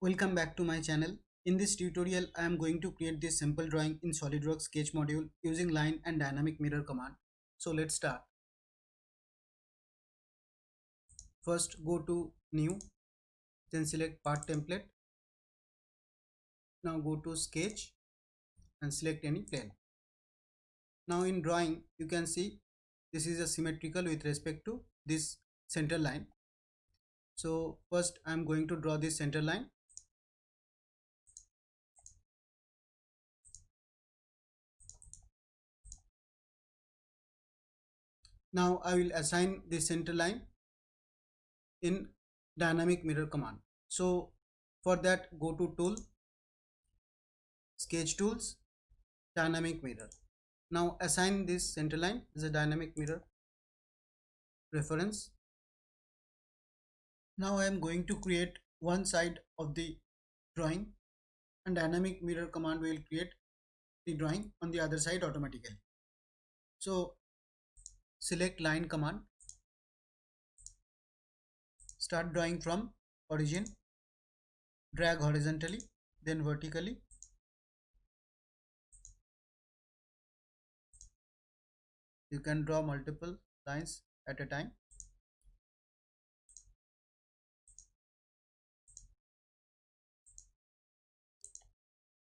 Welcome back to my channel. In this tutorial, I am going to create this simple drawing in Solidworks sketch module using line and dynamic mirror command. So let's start. First go to new, then select part template. Now go to sketch and select any plane. Now in drawing, you can see this is a symmetrical with respect to this center line. So first I am going to draw this center line. Now I will assign this center line in dynamic mirror command. So for that, go to tool, sketch tools, dynamic mirror. Now assign this center line as a dynamic mirror reference. Now I am going to create one side of the drawing, and dynamic mirror command will create the drawing on the other side automatically. So select line command, start drawing from origin, drag horizontally, then vertically. You can draw multiple lines at a time.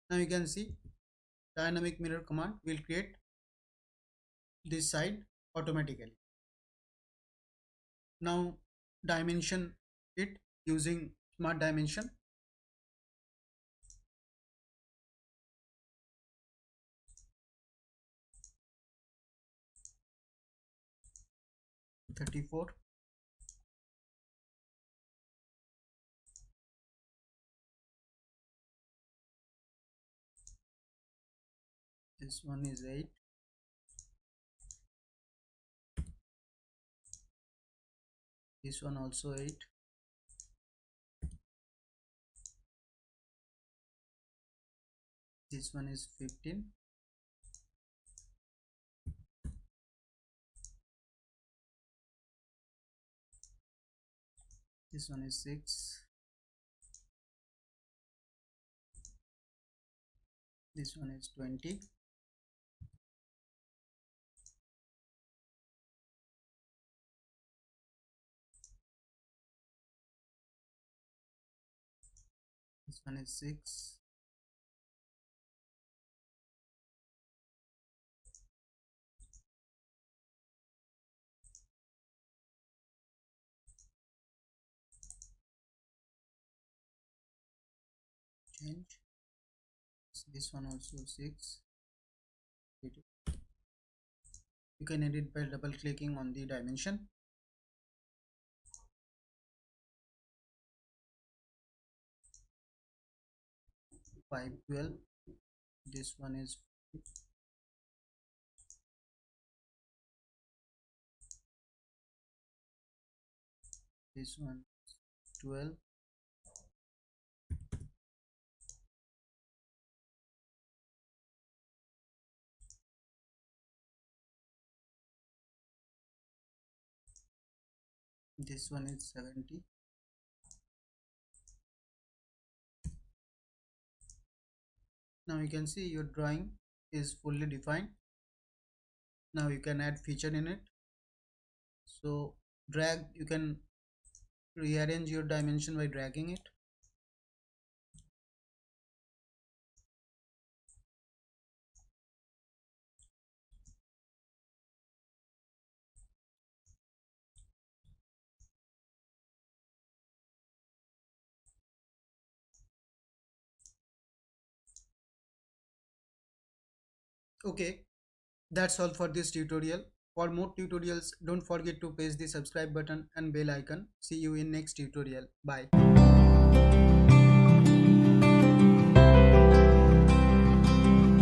Now you can see dynamic mirror command will create this side automatically. Now dimension it using smart dimension. (34). This one is 8. This one also 8. This one is 15. This one is 6. This one is 20. This one is 6. Change. This one also 6. You can edit by double clicking on the dimension. Five 12. This one is 5. This one is 12. This one is 70. Now you can see your drawing is fully defined. Now you can add feature in it. So drag, you can rearrange your dimension by dragging it. Okay, that's all for this tutorial. For more tutorials, don't forget to press the subscribe button and bell icon. See you in next tutorial. Bye.